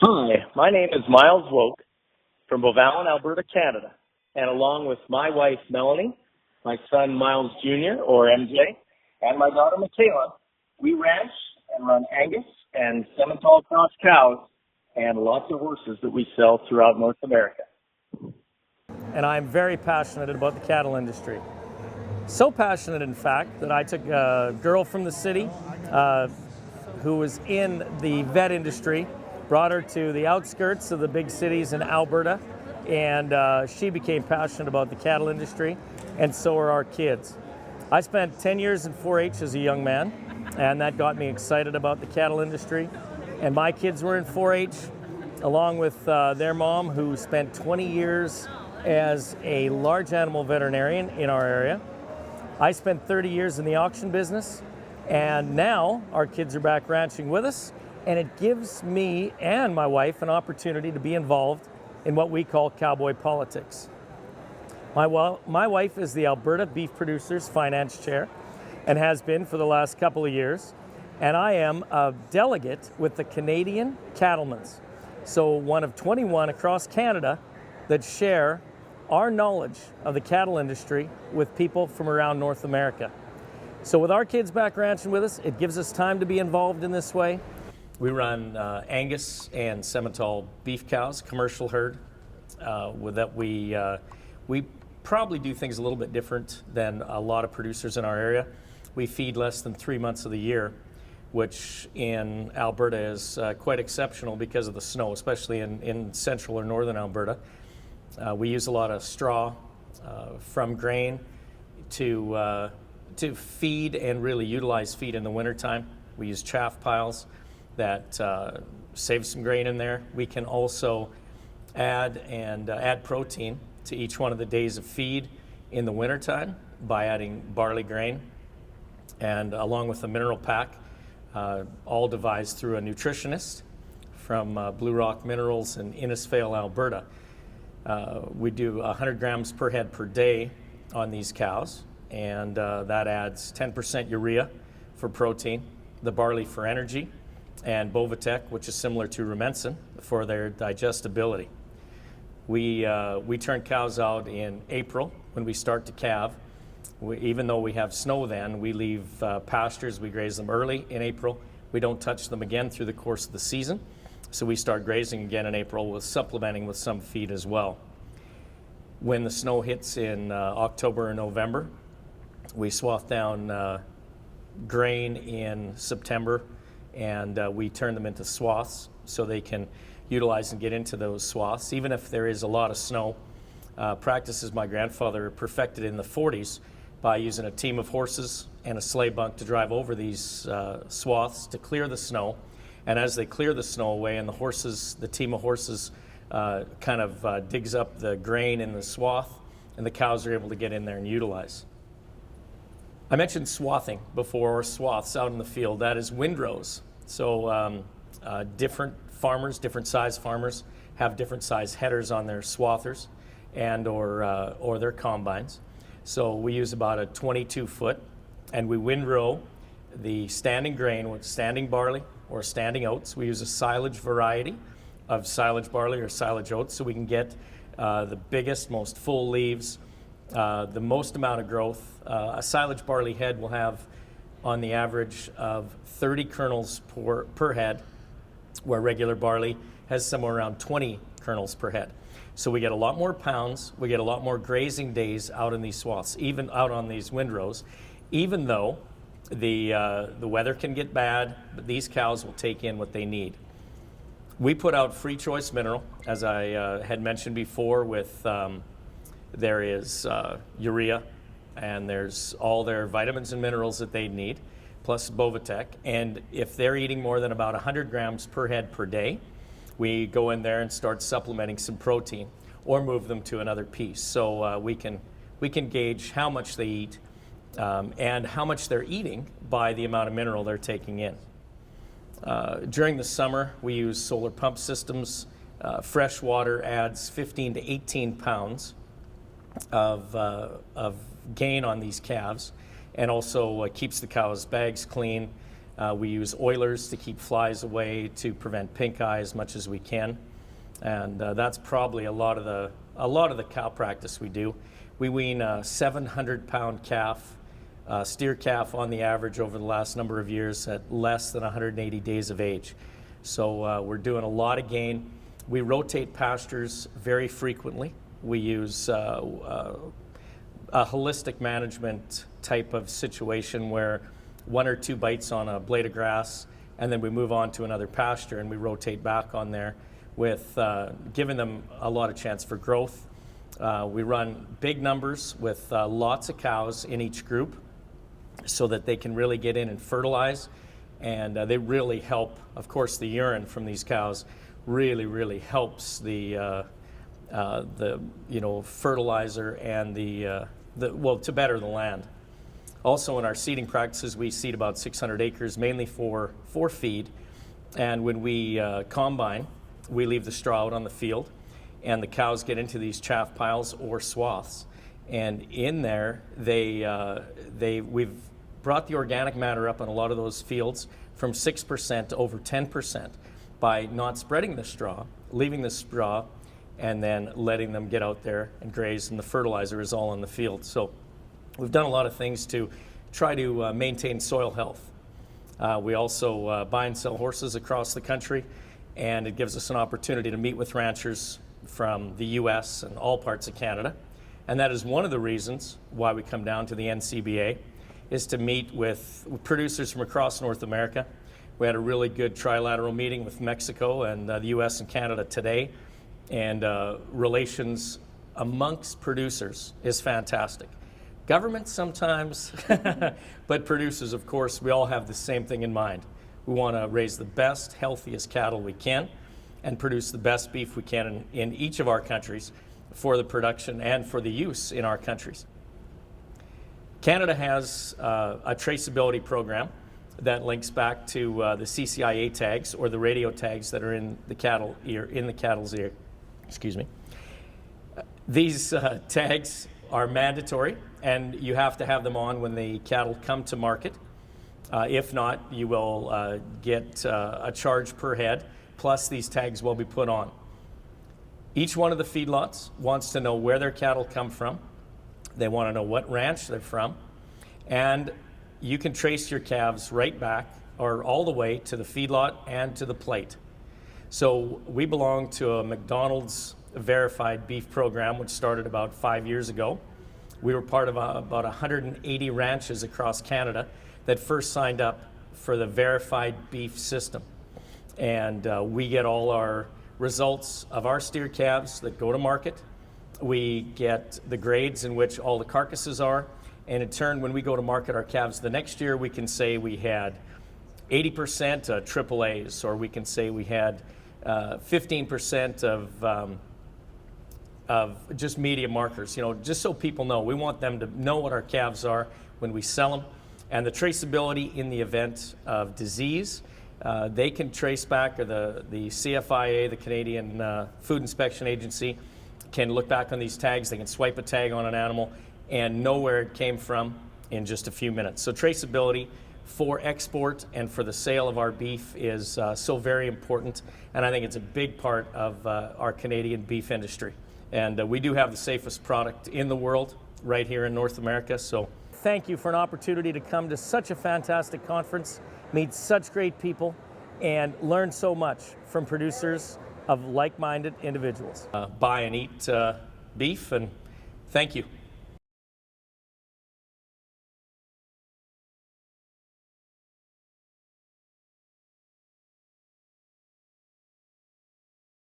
Hi, my name is Miles Wowk from Bovalin, Alberta, Canada. And along with my wife, Melanie, my son, Miles Jr., or MJ, and my daughter, Michaela, we ranch and run Angus and Simmental cross cows and lots of horses that we sell throughout North America. And I'm very passionate about the cattle industry. So passionate, in fact, that I took a girl from the city who was in the vet industry, brought her to the outskirts of the big cities in Alberta, and she became passionate about the cattle industry, and so are our kids. I spent 10 years in 4-H as a young man, and that got me excited about the cattle industry. And my kids were in 4-H, along with their mom, who spent 20 years as a large animal veterinarian in our area. I spent 30 years in the auction business, and now our kids are back ranching with us, and it gives me and my wife an opportunity to be involved in what we call cowboy politics. My wife is the Alberta Beef Producers Finance Chair and has been for the last couple of years, and I am a delegate with the Canadian Cattlemen's, so one of 21 across Canada that share our knowledge of the cattle industry with people from around North America. So with our kids back ranching with us, it gives us time to be involved in this way. We run Angus and Simmental beef cows, commercial herd. With that, we probably do things a little bit different than a lot of producers in our area. We feed less than 3 months of the year, which in Alberta is quite exceptional because of the snow, especially in central or northern Alberta. We use a lot of straw from grain to feed and really utilize feed in the wintertime. We use chaff piles that save some grain in there. We can also add protein to each one of the days of feed in the wintertime by adding barley grain, and along with the mineral pack, all devised through a nutritionist from Blue Rock Minerals in Innisfail, Alberta. We do 100 grams per head per day on these cows, and that adds 10% urea for protein, the barley for energy, and Bovatec, which is similar to Rumensin, for their digestibility. We turn cows out in April when we start to calve. Even though we have snow then, we leave pastures, we graze them early in April. We don't touch them again through the course of the season. So we start grazing again in April, with supplementing with some feed as well. When the snow hits in October or November, we swath down grain in September, and we turn them into swaths so they can utilize and get into those swaths. Even if there is a lot of snow, practices my grandfather perfected in the 40s by using a team of horses and a sleigh bunk to drive over these swaths to clear the snow. And as they clear the snow away, and the team of horses kind of digs up the grain in the swath, and the cows are able to get in there and utilize. I mentioned swathing before, or swaths out in the field. That is windrows. So different farmers, different size farmers, have different size headers on their swathers and or their combines. So we use about a 22 foot, and we windrow the standing grain with standing barley or standing oats. We use a silage variety of silage barley or silage oats, so we can get the biggest, most full leaves, the most amount of growth. A silage barley head will have on the average of 30 kernels per head, where regular barley has somewhere around 20 kernels per head. So we get a lot more pounds, we get a lot more grazing days out in these swaths, even out on these windrows, even though the weather can get bad, but these cows will take in what they need. We put out free choice mineral, as I had mentioned before, with there is urea, and there's all their vitamins and minerals that they need, plus Bovatec. And if they're eating more than about 100 grams per head per day, we go in there and start supplementing some protein or move them to another piece. So we can gauge how much they eat and how much they're eating by the amount of mineral they're taking in. During the summer, we use solar pump systems. Fresh water adds 15 to 18 pounds of gain on these calves, and also keeps the cows' bags clean, We use oilers to keep flies away, to prevent pink eye as much as we can. And that's probably a lot of the cow practice we do. We wean a 700-pound calf, steer calf on the average over the last number of years at less than 180 days of age. So we're doing a lot of gain. We rotate pastures very frequently. We use a holistic management type of situation where 1 or 2 bites on a blade of grass, and then we move on to another pasture and we rotate back on there with giving them a lot of chance for growth. We run big numbers with lots of cows in each group so that they can really get in and fertilize, and they really help. Of course, the urine from these cows really helps the fertilizer and to better the land. Also, in our seeding practices, we seed about 600 acres, mainly for feed. And when we combine, we leave the straw out on the field, and the cows get into these chaff piles or swaths. And in there, we've brought the organic matter up on a lot of those fields from 6% to over 10% by not spreading the straw, leaving the straw, and then letting them get out there and graze, and the fertilizer is all in the field. So we've done a lot of things to try to maintain soil health. We also buy and sell horses across the country, and it gives us an opportunity to meet with ranchers from the US and all parts of Canada. And that is one of the reasons why we come down to the NCBA, is to meet with producers from across North America. We had a really good trilateral meeting with Mexico and the US and Canada today, and relations amongst producers is fantastic. Government sometimes, but producers, of course, we all have the same thing in mind. We want to raise the best, healthiest cattle we can and produce the best beef we can in each of our countries for the production and for the use in our countries. Canada has a traceability program that links back to the CCIA tags, or the radio tags that are in the cattle's ear. Excuse me. These tags are mandatory, and you have to have them on when the cattle come to market. If not, you will get a charge per head, plus these tags will be put on. Each one of the feedlots wants to know where their cattle come from. They want to know what ranch they're from, and you can trace your calves right back or all the way to the feedlot and to the plate. So we belong to a Mcdonald's verified beef program, which started about 5 years ago. We were part of about 180 ranches across Canada that first signed up for the verified beef system. And we get all our results of our steer calves that go to market. We get the grades in which all the carcasses are. And in turn, when we go to market our calves the next year, we can say we had 80% triple A's, or we can say we had 15% of just media markers, just so people know. We want them to know what our calves are when we sell them. And the traceability in the event of disease, they can trace back, or the CFIA, the Canadian Food Inspection Agency, can look back on these tags. They can swipe a tag on an animal and know where it came from in just a few minutes. So traceability for export and for the sale of our beef is so very important, and I think it's a big part of our Canadian beef industry. And we do have the safest product in the world right here in North America. So thank you for an opportunity to come to such a fantastic conference, meet such great people, and learn so much from producers of like-minded individuals. Buy and eat beef, and thank you.